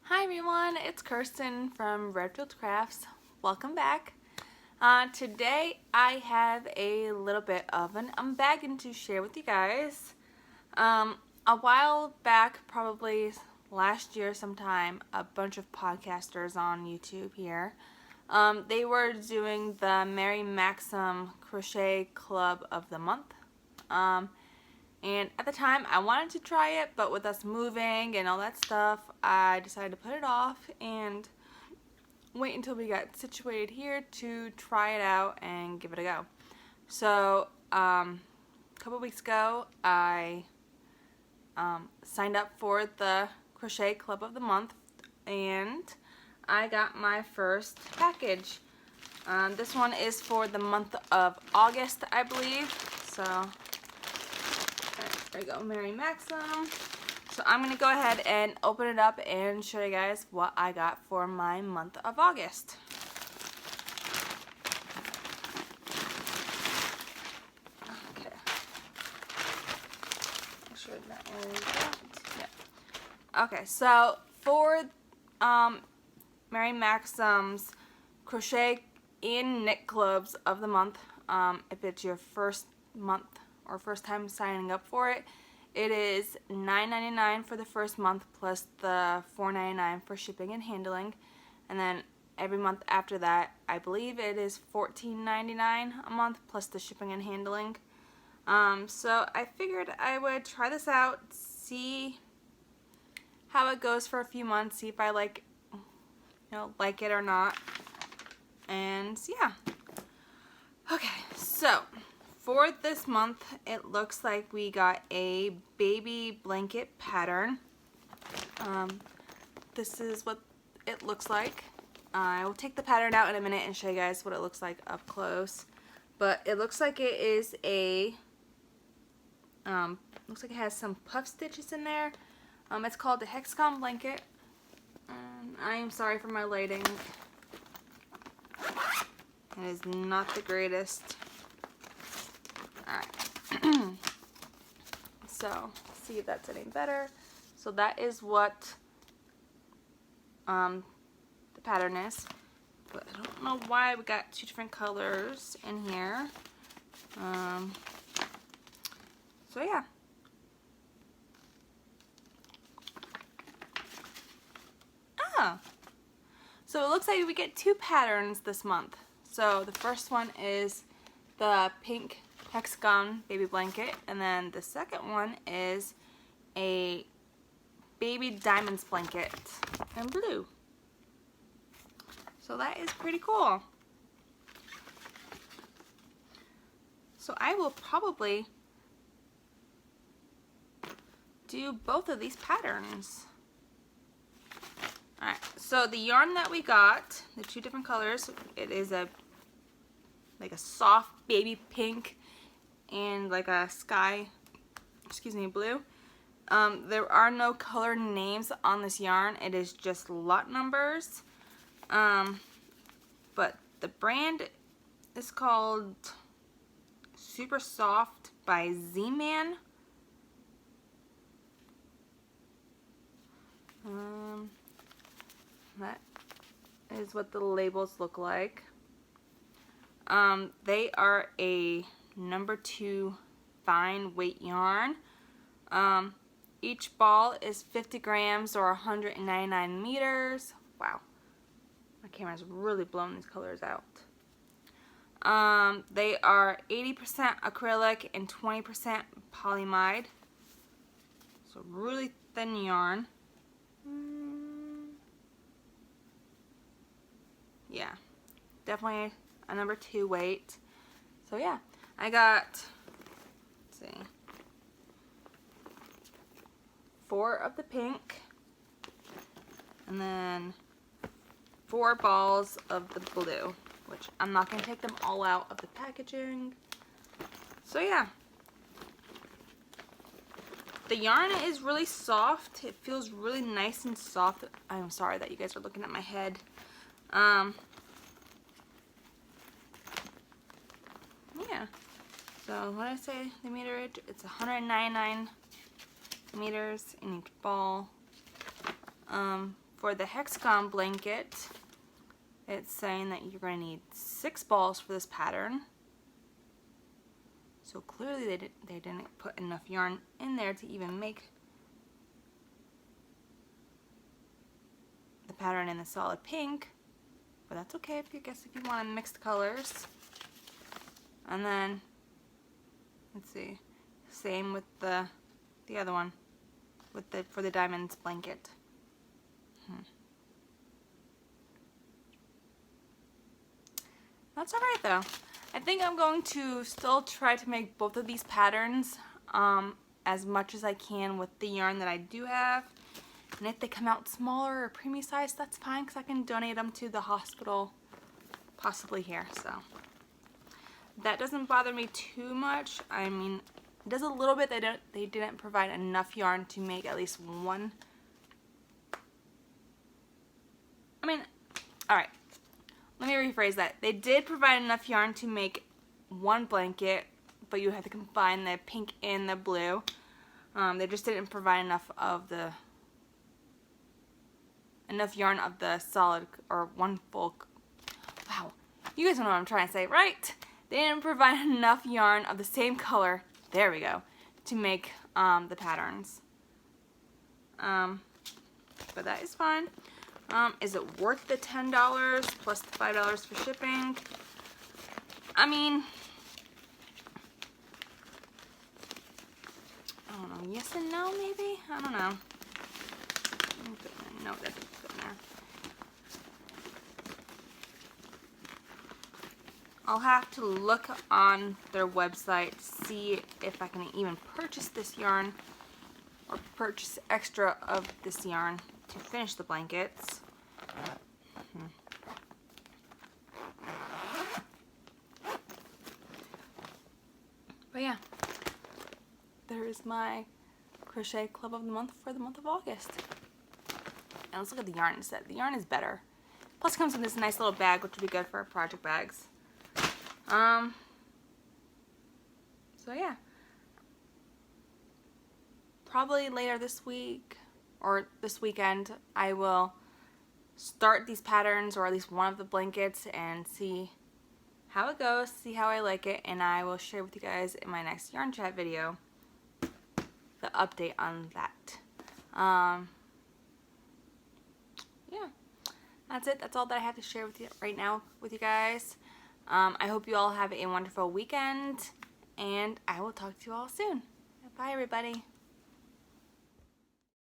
Hi everyone, it's Kirsten from Redfield Crafts. Welcome back. Today I have a little bit of an unbagging to share with you guys. A while back, probably last year sometime, a bunch of podcasters on YouTube here, they were doing the Mary Maxim Crochet Club of the Month. And at the time, I wanted to try it, but with us moving and all that stuff, I decided to put it off and wait until we got situated here to try it out and give it a go. So, a couple weeks ago, I signed up for the Crochet Club of the Month, and I got my first package. This one is for the month of August, I believe. So, there you go, Mary Maxim. So I'm going to go ahead and open it up and show you guys what I got for my month of August. Okay. Make sure that one is out. Yeah. Okay, so for Mary Maxim's Crochet and Knit Clubs of the month, if it's your first month or first time signing up for it, it is $9.99 for the first month plus the $4.99 for shipping and handling, and then every month after that I believe it is $14.99 a month plus the shipping and handling. So I figured I would try this out, see how it goes for a few months, see if I like it or not, and yeah. Okay, so for this month, it looks like we got a baby blanket pattern. This is what it looks like. I will take the pattern out in a minute and show you guys what it looks like up close. But it looks like it is a, looks like it has some puff stitches in there. It's called the hexagon blanket. I am sorry for my lighting. It is not the greatest. Alright, so see if that's any better. So that is what the pattern is. But I don't know why we got two different colors in here. So yeah. Ah! So it looks like we get two patterns this month. So the first one is the pink hexagon baby blanket, and then the second one is a baby diamonds blanket in blue. So that is pretty cool. So I will probably do both of these patterns. Alright, so the yarn that we got, the two different colors, it is like a soft baby pink and like a sky, blue. There are no color names on this yarn. It is just lot numbers. But the brand is called Super Soft by Z-Man. That is what the labels look like. They are a #2 fine weight yarn. Each ball is 50 grams or 199 meters. Wow, my camera's really blowing these colors out. They are 80% acrylic and 20% polyamide. So really thin yarn. Yeah, definitely a #2 weight. So yeah, I got, let's see, 4 of the pink, and then 4 balls of the blue, which I'm not going to take them all out of the packaging. So yeah, the yarn is really soft. It feels really nice and soft. I'm sorry that you guys are looking at my head. Yeah, so what did I say the meterage? It's 199 meters in each ball. for the hexagon blanket, it's saying that you're going to need 6 balls for this pattern. So clearly they didn't put enough yarn in there to even make the pattern in the solid pink, but that's okay if you want to mix the colors. And then let's see, same with the other one with for the diamonds blanket. That's alright though. I think I'm going to still try to make both of these patterns as much as I can with the yarn that I do have. And if they come out smaller or preemie size, that's fine, because I can donate them to the hospital, possibly here. So that doesn't bother me too much. I mean, it does a little bit. They didn't provide enough yarn to make at least one. I mean, alright. Let me rephrase that. They did provide enough yarn to make one blanket, but you have to combine the pink and the blue. They just didn't provide enough yarn of the solid, or one full, wow, you guys know what I'm trying to say, right? They didn't provide enough yarn of the same color, there we go, to make the patterns. But that is fine. Is it worth the $10 plus the $5 for shipping? I mean, I don't know, yes and no maybe? I don't know. No, that didn't fit in there. I'll have to look on their website to see if I can even purchase this yarn or purchase extra of this yarn to finish the blankets. But yeah, there is my crochet club of the month for the month of August. And let's look at the yarn instead. The yarn is better. Plus it comes in this nice little bag, which would be good for our project bags. So yeah. Probably later this week or this weekend, I will start these patterns, or at least one of the blankets, and see how it goes, see how I like it, and I will share with you guys in my next yarn chat video the update on that. Yeah, that's it. That's all that I have to share with you right now with you guys. I hope you all have a wonderful weekend, and I will talk to you all soon. Bye, everybody.